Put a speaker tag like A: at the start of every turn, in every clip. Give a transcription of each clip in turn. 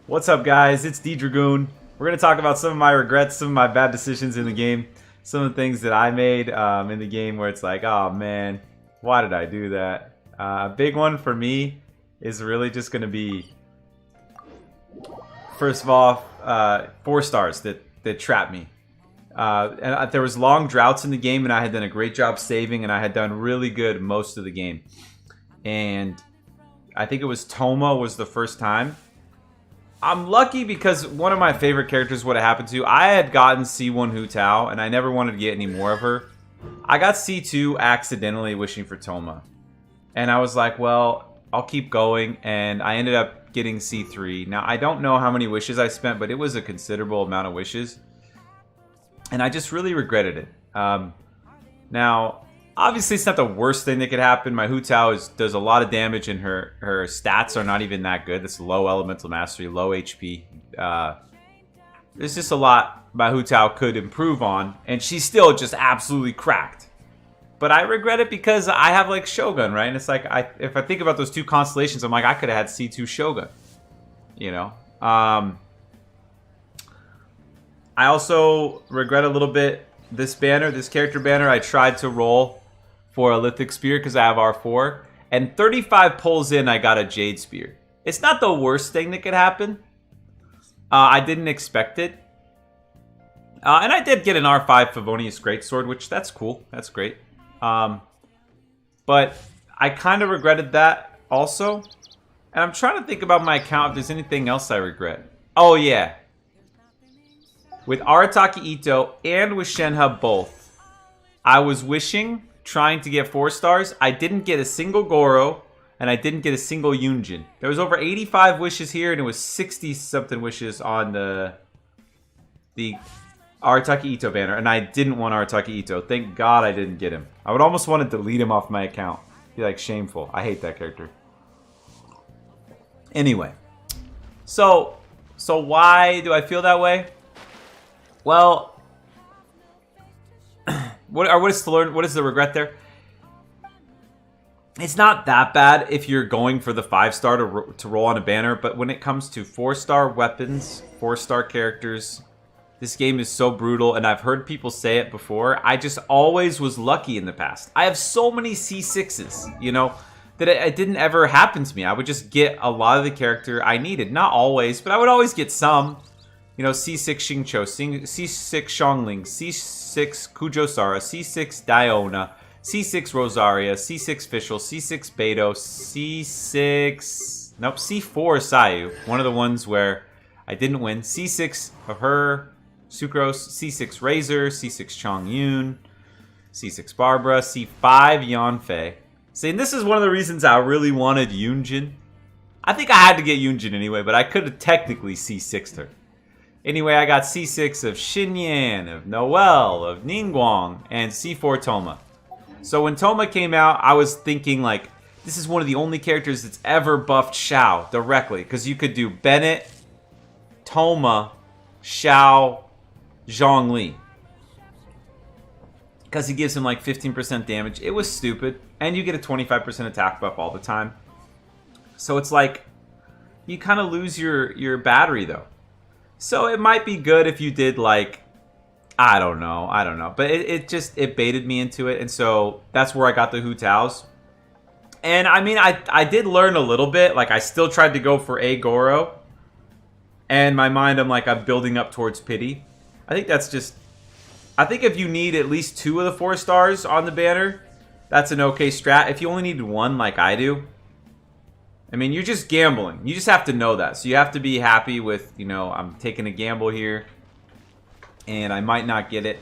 A: What's up, guys? It's D Dragoon. We're going to talk about some of my regrets, some of my bad decisions in the game, some of the things that I made in the game where it's like, oh man, why did I do that? A big one for me is really just going to be, first of all, 4 stars that trapped me. There was long droughts in the game, and I had done a great job saving, and I had done really good most of the game. And I think it was Toma was the first time. I'm lucky because one of my favorite characters would have happened to. I had gotten C1 Hu Tao, and I never wanted to get any more of her. I got C2 accidentally wishing for Toma. And I was like, well, I'll keep going, and I ended up getting C3. Now, I don't know how many wishes I spent, but it was a considerable amount of wishes. And I just really regretted it. Now, obviously, it's not the worst thing that could happen. My Hu Tao does a lot of damage, and her stats are not even that good. It's low elemental mastery, low HP. There's just a lot my Hu Tao could improve on, and she's still just absolutely cracked. But I regret it because I have like Shogun, right? And it's like if I think about those 2 constellations, I'm like I could have had C2 Shogun, you know. I also regret a little bit this banner, this character banner. I tried to roll for a Lithic Spear because I have R4. And 35 pulls in, I got a Jade Spear. It's not the worst thing that could happen. I didn't expect it. And I did get an R5 Favonius Greatsword, which that's cool. That's great. But I kind of regretted that also. And I'm trying to think about my account if there's anything else I regret. Oh, yeah. With Arataki Itto and with Shenhe both, I was trying to get 4 stars. I didn't get a single Goro, and I didn't get a single Yunjin. There was over 85 wishes here, and it was 60-something wishes on the Arataki Itto banner, and I didn't want Arataki Itto. Thank God I didn't get him. I would almost want to delete him off my account. Be like, shameful. I hate that character. Anyway, so why do I feel that way? Well, what is the regret there? It's not that bad if you're going for the 5-star to roll on a banner, but when it comes to 4-star weapons, 4-star characters, this game is so brutal, and I've heard people say it before. I just always was lucky in the past. I have so many C6s, you know, that it didn't ever happen to me. I would just get a lot of the character I needed. Not always, but I would always get some. You know, C6 Xingqiu, C6 Xiangling, C6 Kujosara, C6 Diona, C6 Rosaria, C6 Fischl, C6 Beidou, C4 Sayu. One of the ones where I didn't win. C6 of her, Sucrose, C6 Razor, C6 Chongyun, C6 Barbara, C5 Yanfei. See, and this is one of the reasons I really wanted Yunjin. I think I had to get Yunjin anyway, but I could have technically C6'd her. Anyway, I got C6 of Xinyan, of Noelle, of Ningguang, and C4 Toma. So when Toma came out, I was thinking, like, this is one of the only characters that's ever buffed Xiao directly. Because you could do Bennett, Toma, Xiao, Zhongli. Because he gives him like 15% damage. It was stupid. And you get a 25% attack buff all the time. So it's like, you kind of lose your battery, though. So it might be good if you did like, I don't know. But it baited me into it. And so that's where I got the Hu Taos. And I mean, I did learn a little bit. Like I still tried to go for a Goro. And in my mind, I'm like, I'm building up towards pity. I think that's just, I think if you need at least 2 of the 4 stars on the banner, that's an okay strat. If you only needed 1 like I do, I mean, you're just gambling. You just have to know that. So you have to be happy with, you know, I'm taking a gamble here. And I might not get it.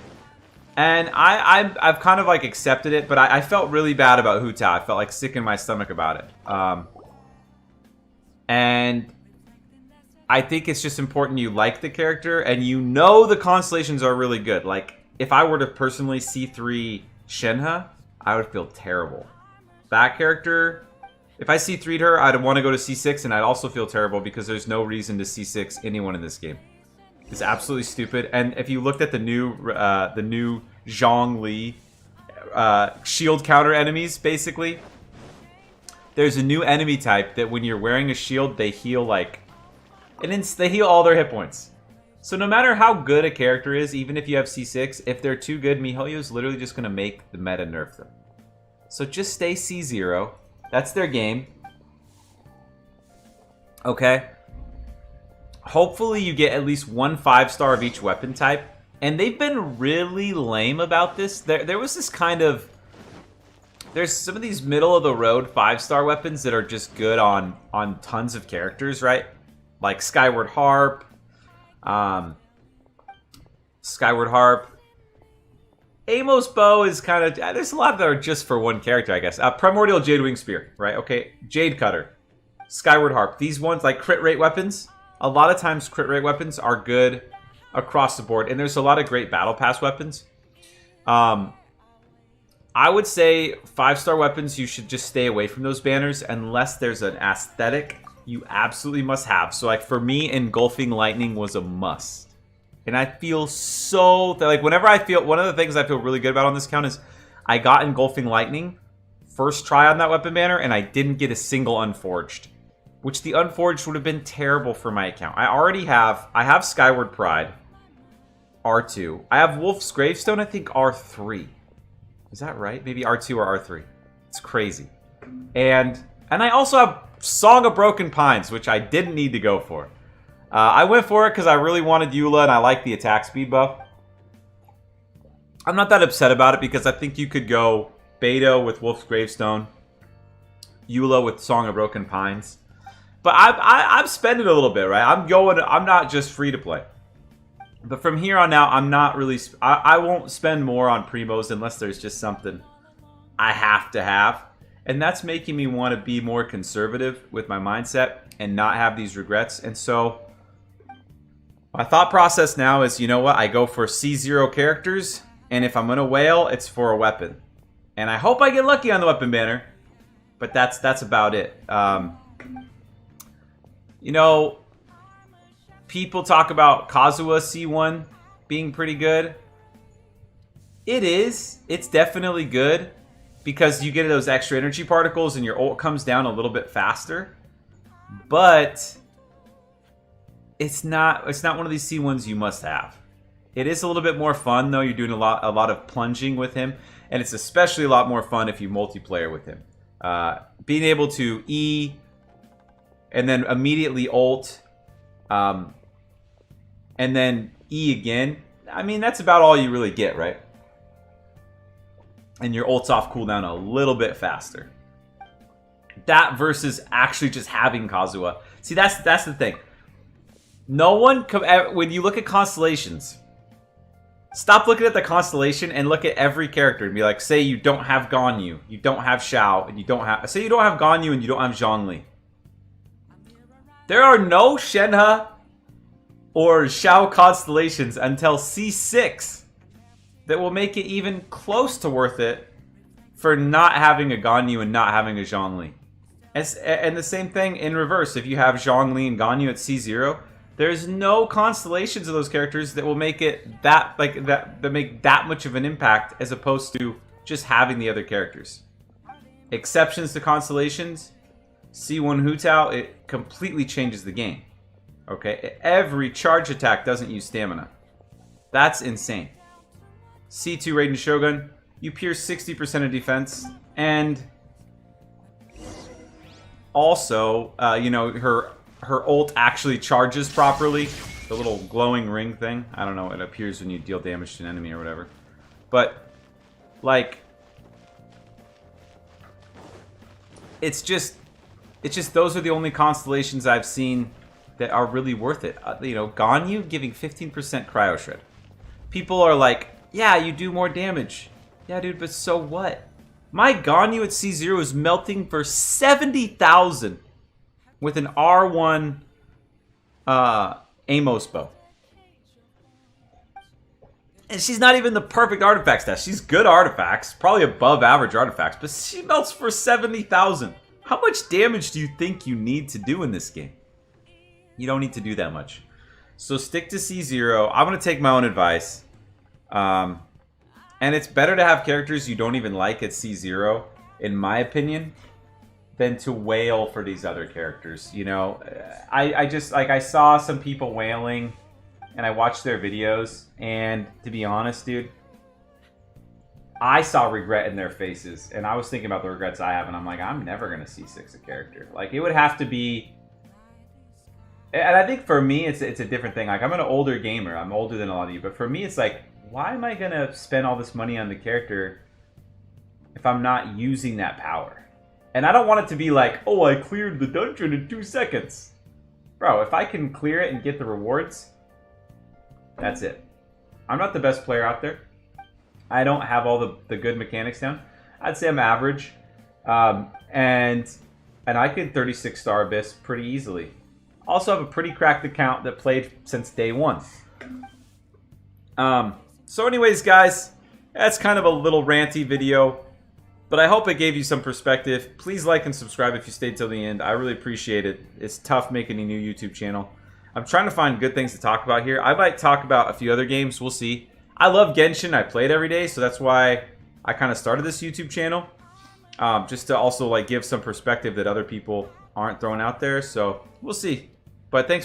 A: And I've kind of like accepted it. But I felt really bad about Hu Tao. I felt like sick in my stomach about it. And I think it's just important you like the character. And you know the constellations are really good. Like, if I were to personally C3 Shenhe, I would feel terrible. That character, if I C3'd her, I'd want to go to C6, and I'd also feel terrible because there's no reason to C6 anyone in this game. It's absolutely stupid. And if you looked at the new Zhongli shield counter enemies, basically, there's a new enemy type that when you're wearing a shield, they heal like And they heal all their hit points. So no matter how good a character is, even if you have C6, if they're too good, miHoYo is literally just going to make the meta nerf them. So just stay C0. That's their game. Okay. Hopefully you get at least 1 5-star of each weapon type. And they've been really lame about this. There was this kind of... There's some of these middle-of-the-road 5-star weapons that are just good on tons of characters, right? Like Skyward Harp. Amos Bow is kind of... There's a lot that are just for one character, I guess. Primordial Jadewing Spear, right? Okay, Jade Cutter. Skyward Harp. These ones, like crit rate weapons. A lot of times crit rate weapons are good across the board. And there's a lot of great Battle Pass weapons. I would say 5-star weapons, you should just stay away from those banners unless there's an aesthetic you absolutely must have. So like for me, Engulfing Lightning was a must. And I feel so... Like whenever I feel... One of the things I feel really good about on this account is I got Engulfing Lightning first try on that weapon banner and I didn't get a single Unforged. Which the Unforged would have been terrible for my account. I have Skyward Pride, R2. I have Wolf's Gravestone, I think R3. Is that right? Maybe R2 or R3. It's crazy. And I also have Song of Broken Pines, which I didn't need to go for. I went for it because I really wanted Eula and I like the attack speed buff. I'm not that upset about it because I think you could go Beto with Wolf's Gravestone, Eula with Song of Broken Pines. But I'm spending a little bit, right? I'm not just free to play. But from here on out, I'm not really... I won't spend more on Primos unless there's just something I have to have. And that's making me want to be more conservative with my mindset and not have these regrets. And so my thought process now is, you know what? I go for C0 characters. And if I'm going to whale, it's for a weapon. And I hope I get lucky on the weapon banner. But that's about it. You know... People talk about Kazuha C1 being pretty good. It is. It's definitely good because you get those extra energy particles and your ult comes down a little bit faster. But it's not one of these C1s you must have. It is a little bit more fun though. You're doing a lot of plunging with him, and it's especially a lot more fun if you multiplayer with him. Being able to E and then immediately ult. And then E again. I mean, that's about all you really get, right? And your ult's off cooldown a little bit faster. That versus actually just having Kazuha. See, that's the thing. No one... When you look at constellations, stop looking at the constellation and look at every character and be like, say you don't have Ganyu, you don't have Xiao, and you don't have... Say you don't have Ganyu and you don't have Zhongli. There are no Shenhe or Xiao constellations until C6 that will make it even close to worth it for not having a Ganyu and not having a Zhongli. And the same thing in reverse. If you have Zhongli and Ganyu at C0, there's no constellations of those characters that will make it that make that much of an impact as opposed to just having the other characters. Exceptions to constellations, C1 Hu Tao, it completely changes the game. Okay, every charge attack doesn't use stamina. That's insane. C2 Raiden Shogun, you pierce 60% of defense, and also, you know, her ult actually charges properly. The little glowing ring thing. I don't know, it appears when you deal damage to an enemy or whatever. But, like, it's just those are the only constellations I've seen that are really worth it. You know, Ganyu giving 15% Cryo Shred. People are like, yeah, you do more damage. Yeah, dude, but so what? My Ganyu at C0 is melting for 70,000 with an R1 Amos bow. And she's not even the perfect artifact stat. She's good artifacts, probably above average artifacts, but she melts for 70,000. How much damage do you think you need to do in this game? You don't need to do that much. So stick to C0. I'm going to take my own advice. And it's better to have characters you don't even like at C0, in my opinion. than to wail for these other characters. You know, I just like I saw some people wailing, and I watched their videos, and to be honest, dude, I saw regret in their faces, and I was thinking about the regrets I have, and I'm like, I'm never gonna C6 a character. Like, it would have to be. And I think for me, it's a different thing. Like, I'm an older gamer. I'm older than a lot of you, but for me, it's like, why am I gonna spend all this money on the character if I'm not using that power? And I don't want it to be like, oh, I cleared the dungeon in 2 seconds. Bro, if I can clear it and get the rewards, that's it. I'm not the best player out there. I don't have all the good mechanics down. I'd say I'm average. And I could 36 star Abyss pretty easily. Also have a pretty cracked account that played since day one. So anyways, guys, that's kind of a little ranty video. But I hope it gave you some perspective. Please like and subscribe if you stayed till the end. I really appreciate it. It's tough making a new YouTube channel. I'm trying to find good things to talk about here. I might talk about a few other games. We'll see. I love Genshin. I play it every day, so that's why I kind of started this YouTube channel. Just to also like give some perspective that other people aren't throwing out there. So we'll see. But thanks.